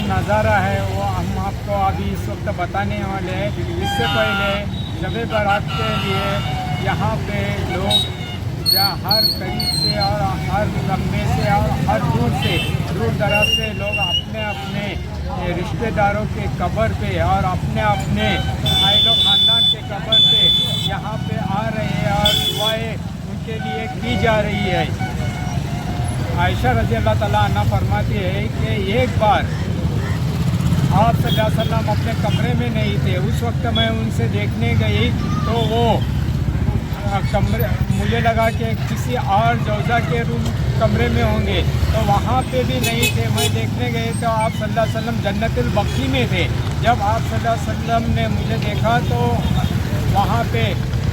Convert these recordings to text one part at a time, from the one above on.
नज़ारा है वो हम आपको अभी इस वक्त बताने वाले हैं। इससे पहले शब बारात के लिए यहाँ पे लोग हर करीब से और हर लम्बे से और हर दूर दराज से लोग अपने अपने रिश्तेदारों के कब्र पे और अपने अपने आइलो ख़ानदान के कब्र पे यहाँ पे आ रहे हैं और दुआएं उनके लिए की जा रही है। आयशा रज़ी अल्लाह ताला अन्हा फरमाती है कि एक बार आप सल्लल्लाहु अलैहि वसल्लम अपने कमरे में नहीं थे, उस वक्त मैं उनसे देखने गई तो वो कमरे मुझे लगा कि किसी और जौज़ा के रूम कमरे में होंगे, तो वहाँ पे भी नहीं थे। मैं देखने गए तो आप सल्लल्लाहु अलैहि वसल्लम जन्नतुल बक़ी में थे। जब आप सल्लल्लाहु अलैहि वसल्लम ने मुझे देखा तो वहाँ पे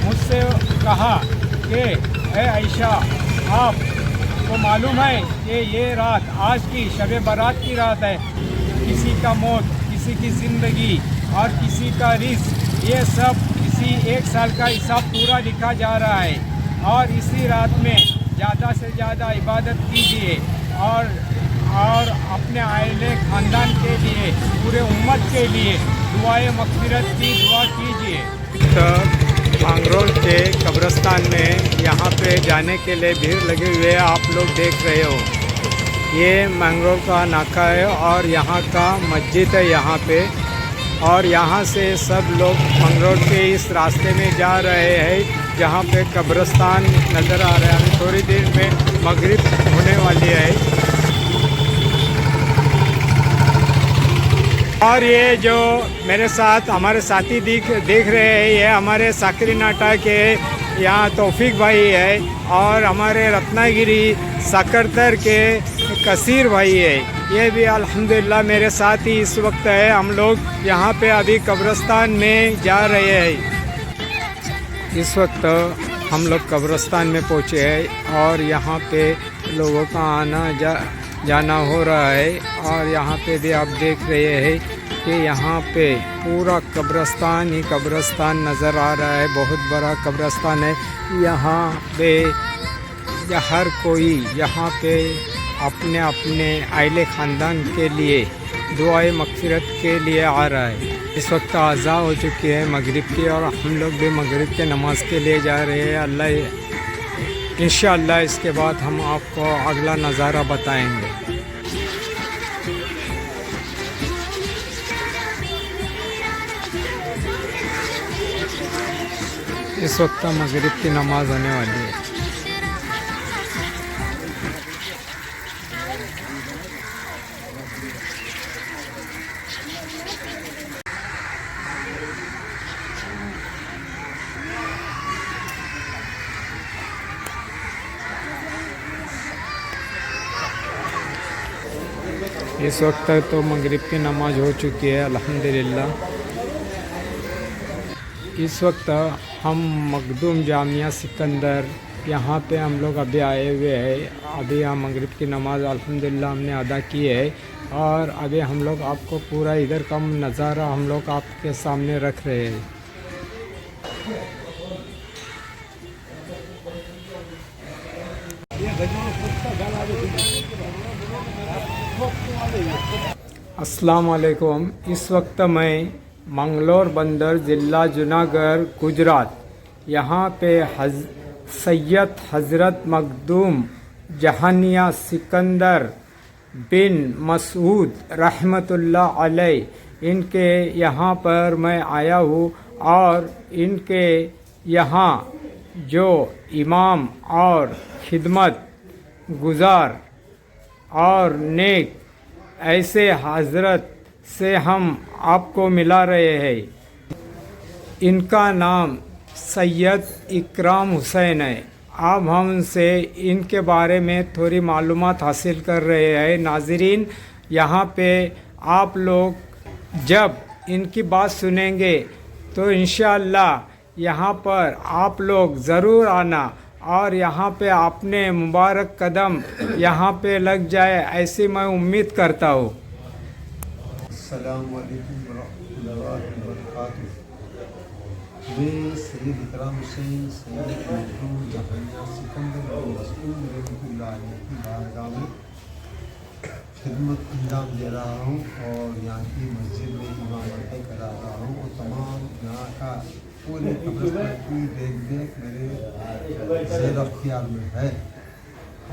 मुझसे कहा कि ए आयशा, आपको मालूम है कि ये रात आज की शब बारात की रात है। किसी का मौत, किसी की ज़िंदगी और किसी का रिज़्क़, ये सब किसी एक साल का हिसाब पूरा लिखा जा रहा है। और इसी रात में ज़्यादा से ज़्यादा इबादत कीजिए और अपने आइले ख़ानदान के लिए, पूरे उम्मत के लिए दुआए मग़फ़िरत की दुआ कीजिए। तो मांगरोल के कब्रिस्तान में यहाँ पे जाने के लिए भीड़ लगे हुए आप लोग देख रहे हो। ये मांगरोल का नाका है और यहाँ का मस्जिद है यहाँ पे, और यहाँ से सब लोग मांगरोल के इस रास्ते में जा रहे हैं जहाँ पे कब्रिस्तान नज़र आ रहा है। थोड़ी देर में मगरिब होने वाली है। और ये जो मेरे साथ हमारे साथी देख रहे हैं, ये हमारे साकरी नाटा के यहाँ तौफीक भाई है और हमारे रत्नागिरी सकरतर के कसीर भाई है। ये भी अल्हम्दुलिल्लाह मेरे साथ ही इस वक्त है। हम लोग यहाँ पे अभी कब्रिस्तान में जा रहे हैं। इस वक्त हम लोग कब्रिस्तान में पहुँचे हैं और यहाँ पे लोगों का आना जाना हो रहा है। और यहाँ पे भी आप देख रहे हैं कि यहाँ पे पूरा कब्रिस्तान ही कब्रिस्तान नज़र आ रहा है। बहुत बड़ा कब्रिस्तान है। यहाँ पे हर कोई यहाँ पे अपने अपने आइले ख़ानदान के लिए दुआए मग़फ़िरत के लिए आ रहा है। इस वक्त अज़ा हो चुकी है मगरिब की और हम लोग भी मगरिब के नमाज़ के लिए जा रहे हैं। अल्लाह इंशाअल्लाह इसके बाद हम आपको अगला नज़ारा बताएंगे। इस वक्त मगरिब की नमाज़ होने वाली है। इस वक्त तो मगरिब की नमाज़ हो चुकी है अल्हम्दुलिल्लाह। इस वक्त हम मखदूम जामिया सिकंदर यहाँ पे हम लोग अभी आए हुए हैं। अभी हम मगरिब की नमाज़ अल्हम्दुलिल्लाह हमने अदा की है और अभी हम लोग आपको पूरा इधर का नज़ारा हम लोग आपके सामने रख रहे हैं। अस्सलाम वालेकुम। इस वक्त मैं मंगलोर बंदर ज़िला जूनागढ़ गुजरात यहाँ पे सैयद हज़रत मखदूम जहानिया सिकंदर बिन मसूद रहमतुल्लाह अलैह इनके यहाँ पर मैं आया हूँ। और इनके यहाँ जो इमाम और खिदमत गुज़ार और नेक ऐसे हज़रत से हम आपको मिला रहे हैं। इनका नाम सैयद इकराम हुसैन है। अब हम उनसे इनके बारे में थोड़ी मालूमात हासिल कर रहे हैं। नाज़रीन, यहाँ पे आप लोग जब इनकी बात सुनेंगे तो इंशाअल्लाह यहाँ पर आप लोग ज़रूर आना और यहाँ पे अपने मुबारक कदम यहाँ पे लग जाए, ऐसी मैं उम्मीद करता हूँ। अस्सलामु अलैकुम वरहमतुल्लाहि वबरकातुहू। मैं सैयद इकराम हुसैन सैयद मखदूम जहानिया सिकंदर बिन मसूद रहमतुल्लाह अलैह की बारगाह में खिदमत अंजाम दे रहा हूँ और यहाँ की मस्जिद में इमामतें करा रहा हूँ और तमाम यहाँ का पूरे कब्रिस्तान की देख देख मेरे ज़ेर अख्तियार में है।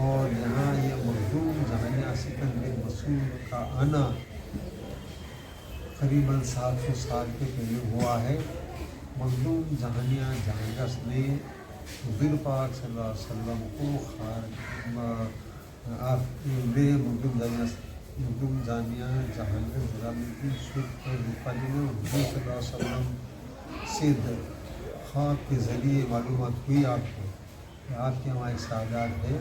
और यहाँ ये मखदूम जहानिया सिकंदर मसूद का आना करीबन 700 साल के पहले हुआ है। मखदूम जहानिया जहांगीर ने नबी पाक सल्लल्लाहु अलैहि वसल्लम को आप मखदूम जानिया जहांगीर जलालुद्दीन शुक्र रूपाली ने नबी सल्लल्लाहु अलैहि वसल्लम से ख्वाब के ज़रिए मालूमात हुई आपको कि आपके वहाँ एक सादात है।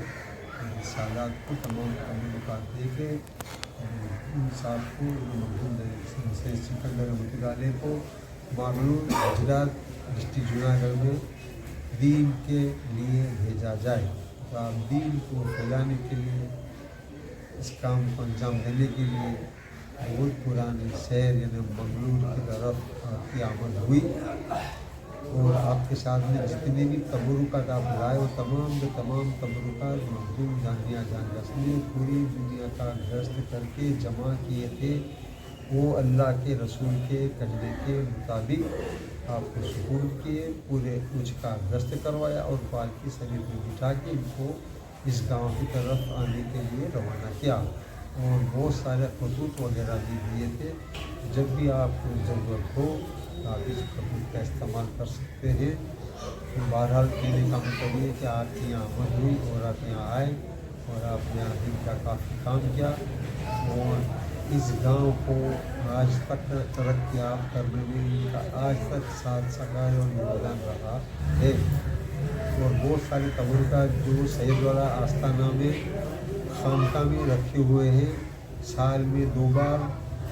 सादात को तमाम ताल्लुकात दे के उन साहब को मखदूम सिकंदर रहमतुल्लाह को मामलून गुजरात डिस्ट्रिक्ट जूनागढ़ में दीन के लिए भेजा जाए। तो आप दीन को फैलाने के लिए इस काम को अंजाम देने के लिए बहुत पुराने शहर यानी मंगलूर की तरफ आपकी आमद हुई और आपके साथ में जितने भी तबरुकात आप लाए वो तमाम के तमाम तबरुकात मखदूम जानिया जहांगीर ने पूरी दुनिया का गश्त करके जमा किए थे। वो अल्लाह के रसूल के कहने के मुताबिक आपको सुकून किए, पूरे कुछ का गश्त करवाया और पालकी शरीफ में बिठा के इनको इस गांव की तरफ आने के लिए रवाना किया और बहुत सारे खतूत वगैरह भी दिए थे। जब भी आपको ज़रूरत हो आप इस खतूत का इस्तेमाल कर सकते हैं। बहरहाल कहने का मतलब ये कि आपकी यहाँ आमद हुई और आप यहाँ आए और आपने यहाँ दिन का काफ़ी काम किया और इस गांव को आज तक तरक्की याब करने में इनका आज तक साथ सगाई और योगदान रहा है। और बहुत सारे तबरुकात जो सैयद वाला आस्थाना में खानका में रखे हुए हैं, साल में 2 बार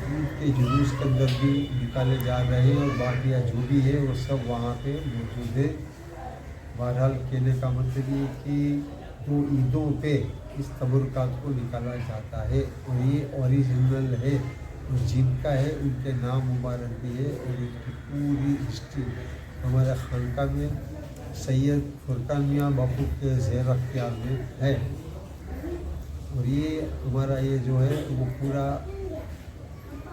उनके जुलूस के अंदर भी निकाले जा रहे हैं और बाकिया जो भी है वो सब वहाँ पे मौजूद है। बहरहाल कहने का मतलब ये कि 2 ईदों पे इस तबरुकात को निकाला जाता है और ये ओरिजिनल है और जिनका है उनके नाम मुबारक भी है और इनकी पूरी हिस्ट्री हमारे खानका में सैयद फुरकान मियाँ बापू के ज़ेर अख्तियार में है। और ये हमारा ये जो है वो पूरा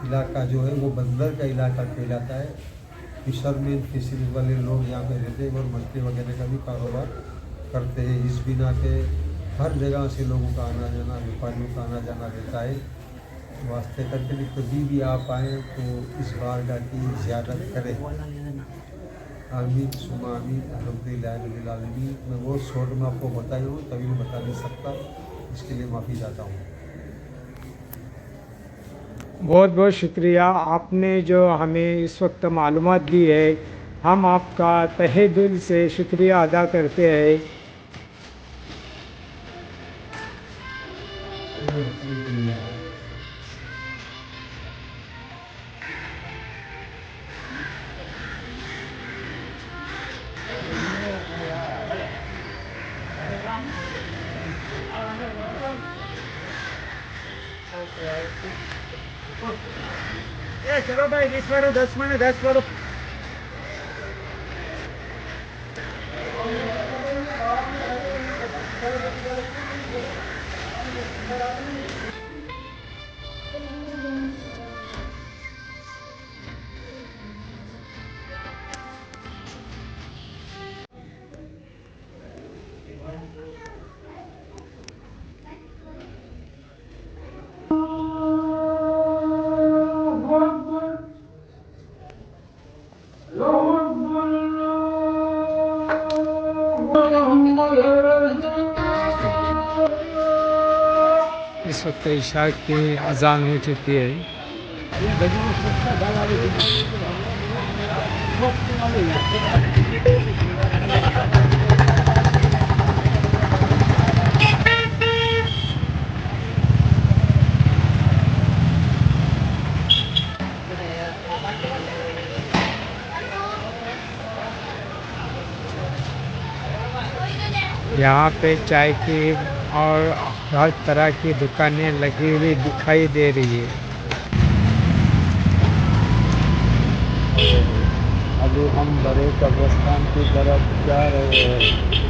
इलाका जो है वो बंदर का इलाका कहलाता है। फिशरमैन फिशरीज वाले लोग यहाँ पे रहते हैं और मछली वगैरह का भी कारोबार करते हैं। इस बिना के हर जगह से लोगों का आना जाना, व्यापारियों का आना जाना रहता है। वास्ते करके भी कभी भी आप आएँ तो इस बारगाह की ज़ियारत करें। आमीन सुमा आमीन अल्हम्दुलिल्लाह रब्बिल आलमीन। मैं वो शॉर्ट में आपको बताई हूँ तभी मैं बता नहीं सकता, इसके लिए माफ़ी चाहता हूँ। बहुत बहुत शुक्रिया, आपने जो हमें इस वक्त मालूमात दी है, हम आपका तहे दिल से शुक्रिया अदा करते हैं। चलो भाई 20 मारो 10 मारो 10 मारो। इस वक्त इशा की अजान हो चुकी है। यहाँ पे चाय की और हर तरह की दुकानें लगी हुई दिखाई दे रही है। अभी हम बड़े कब्रिस्तान की तरफ जा रहे हैं।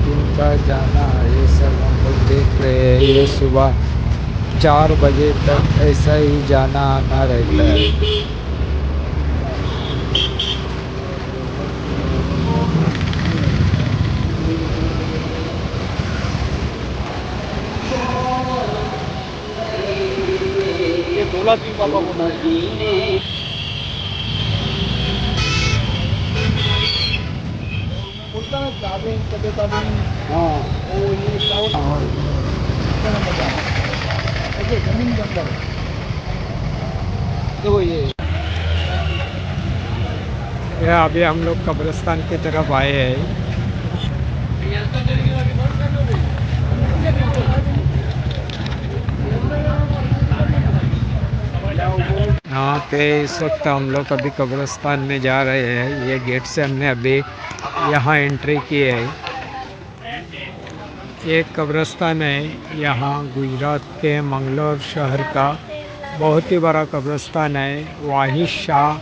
इनका जाना ये सब हम लोग देख रहे हैं। ये सुबह 4 बजे तक ऐसा ही जाना आना रहता है। ये दौलत भी बाबा बोला है। बोलता है दाबेन कदे दाबेन। हाँ वो ये साउथ ऐसे जमीन के अंदर देखो ये अभी हम लोग कब्रिस्तान की तरफ आए हैं। यहाँ पे इस वक्त हम लोग अभी कब्रिस्तान में जा रहे हैं। ये गेट से हमने अभी यहाँ एंट्री की है। एक कब्रिस्तान है यहाँ गुजरात के मंगलोर शहर का बहुत ही बड़ा कब्रिस्तान है। वाहिद शाह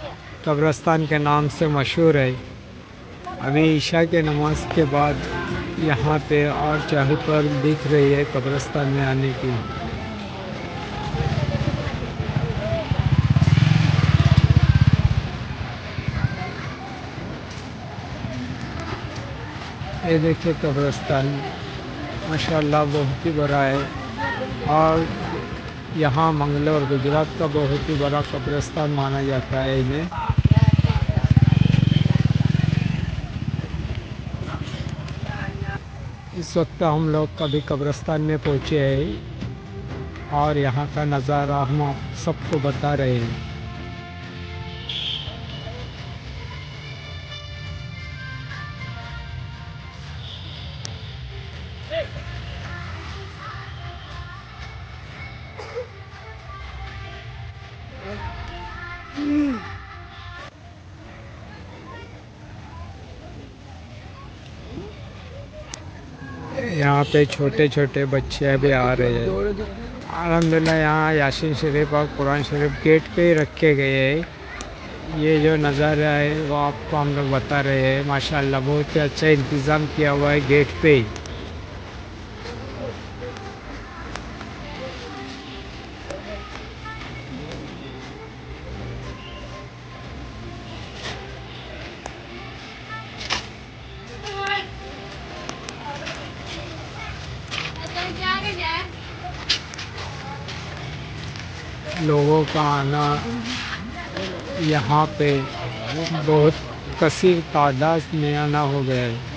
कब्रिस्तान के नाम से मशहूर है। अभी ईशा के नमाज के बाद यहाँ पे और चहल पहल दिख रही है कब्रिस्तान में आने की। ये देखिए कब्रिस्तान माशाल्लाह बहुत ही बड़ा है और यहाँ मंगलोर गुजरात का बहुत ही बड़ा कब्रिस्तान माना जाता है इन्हें। इस वक्त हम लोग कभी कब्रिस्तान में पहुँचे हैं और यहाँ का नज़ारा हम आप सबको बता रहे हैं। यहाँ पे छोटे छोटे बच्चे अभी आ रहे हैं। अल्हम्दुलिल्लाह यहाँ यासीन शरीफ और कुरान शरीफ गेट पे ही रखे गए हैं। ये जो नज़ारा है वो आपको हम लोग बता रहे हैं। माशाल्लाह बहुत ही अच्छा इंतज़ाम किया हुआ है गेट पे ही। लोगों का आना यहाँ पे बहुत कसीर तादाद में आना हो गया है।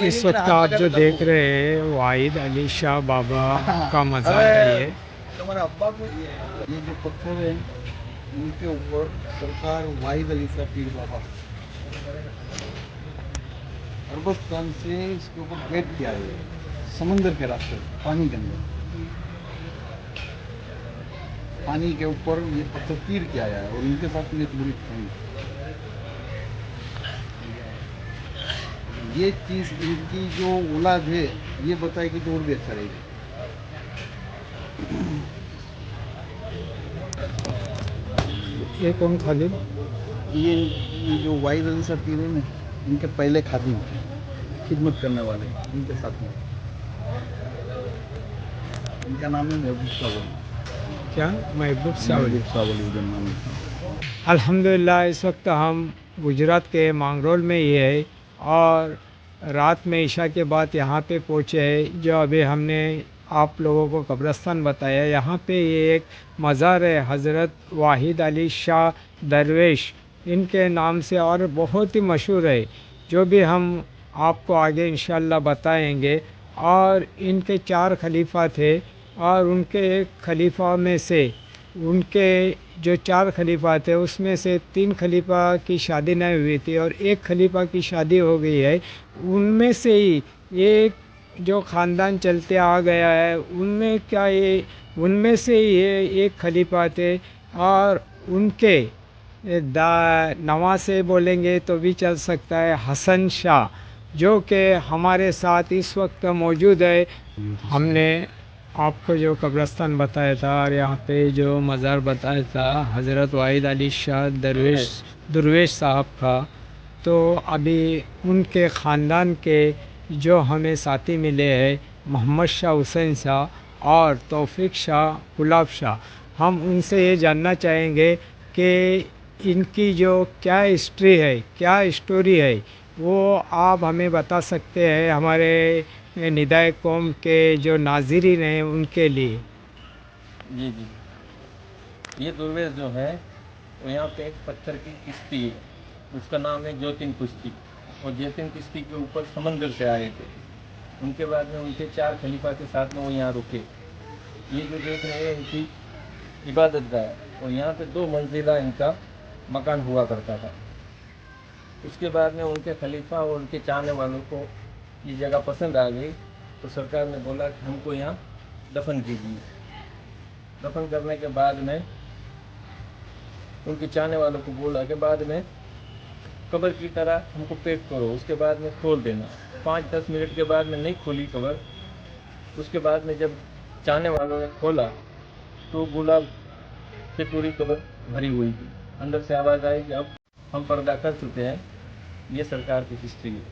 इस वक्त आप जो देख रहे हैं वाहिद अली शाह बाबा का मज़ार है। ये तुम्हारे अब्बा को ये जो पत्थर है इनके ऊपर सरकार वाहिद अली शाह पीर बाबा अरबस्तान से इसके ऊपर गेट किया है समंदर के रास्ते पानी के अंदर पानी के ऊपर ये पत्थर तीर किया है और इनके साथ में एक बड़ी फ्रेंड ये चीज़ इनकी जो औलाद है ये बताएगी तो और भी अच्छा रहेगा। ये कौन खालिद? ये जो वाहिद अली साहब पीर है ना इनके पहले खादिम खिदमत करने वाले इनके साथ में इनका नाम है महबूब सावली। क्या महबूब सावली? सावली उधर नाम है। अल्हम्दुलिल्लाह इस वक्त हम गुजरात के मांगरोल में ही है और रात में ईशा के बाद यहाँ पे पहुँचे हैं। जो अभी हमने आप लोगों को कब्रिस्तान बताया यहाँ पे ये एक मज़ार है हज़रत वाहिद अली शाह दरवेश इनके नाम से और बहुत ही मशहूर है। जो भी हम आपको आगे इंशाल्लाह बताएंगे। और इनके 4 खलीफा थे और उनके एक खलीफा में से उनके जो 4 खलीफा थे उसमें से 3 खलीफा की शादी नहीं हुई थी और एक खलीफा की शादी हो गई है। उनमें से ही एक जो ख़ानदान चलते आ गया है उनमें क्या ये उनमें से ही ये एक खलीफा थे और उनके नवा से बोलेंगे तो भी चल सकता है, हसन शाह, जो कि हमारे साथ इस वक्त मौजूद है। हमने आपको जो कब्रिस्तान बताया था और यहाँ पे जो मज़ार बताया था हज़रत वाहिद अली शाह दरवेश साहब का, तो अभी उनके ख़ानदान के जो हमें साथी मिले हैं मोहम्मद शाह हुसैन शाह और तौफीक शाह गुलाब शाह, हम उनसे ये जानना चाहेंगे कि इनकी जो क्या हिस्ट्री है, क्या स्टोरी है, वो आप हमें बता सकते हैं हमारे निदाए कौम के जो नाज़रीन हैं उनके लिए। जी जी, ये दुर्वेश जो है वो यहाँ पे एक पत्थर की किश्ती है, उसका नाम है जोतिन कुश्ती। और जोतिन किश्ती के ऊपर समंदर से आए थे। उनके बाद में उनके 4 खलीफा के साथ में वो यहाँ रुके। ये जो देख रहे हैं इनकी इबादत गाह है और यहाँ पे 2 मंजिला इनका मकान हुआ करता था। उसके बाद में उनके खलीफा और उनके चाहने वालों को ये जगह पसंद आ गई, तो सरकार ने बोला कि हमको यहाँ दफन कीजिए। दफन करने के बाद में उनके चाहने वालों को बोला कि बाद में कब्र की तरह हमको पैक करो, उसके बाद में खोल देना। 5-10 मिनट के बाद में नहीं खोली कब्र। उसके बाद में जब चाहने वालों ने खोला तो गुलाब से पूरी कब्र भरी हुई थी। अंदर से आवाज़ आई कि अब हम पर्दा कर चुके हैं। ये सरकार की हिस्ट्री है।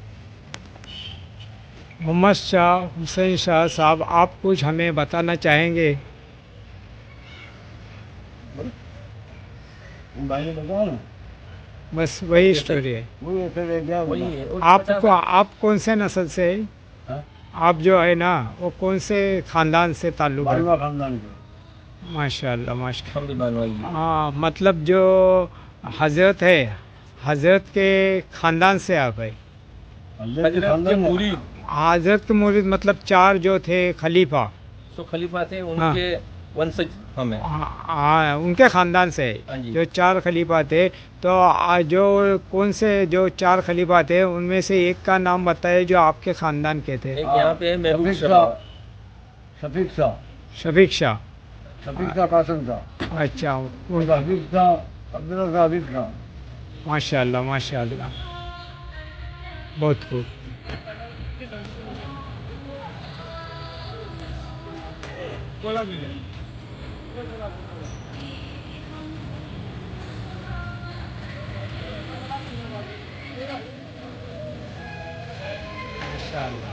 मोहम्मद शाह हुसैन शाह साहब, आप कुछ हमें बताना चाहेंगे? बस वही स्टोरी है। वही है। और आपको आप कौन से नस्ल से है? हाँ? आप जो है ना वो कौन से ख़ानदान से ताल्लुक़ है? बालवा खानदान के। माशाल्लाह माशाल्लाह। हम भी बनवाई है। हाँ, मतलब जो हज़रत है, हज़रत के ख़ानदान से आप है? हज़रत के हजरत के खानदान में मुरीद, हज़रत के मुरीद मतलब 4 जो थे खलीफा, जो खलीफा थे उनके वंशज हम हैं। हाँ उनके ख़ानदान से हाँ जी। जो 4 खलीफा थे, तो जो कौन से जो 4 खलीफा थे उनमें से एक का नाम बताए जो आपके ख़ानदान के थे? एक यहाँ पे है महबूब शफीक शाह। शाह, शफीक शाह, शफीक शाह। शफीक शाह कासिम शाह, अच्छा, उनका हबीब शाह, अब्दुल्ला शाह हबीब शाह। माशाल्लाह माशाल्लाह, बहुत खूब। माशाल्लाह।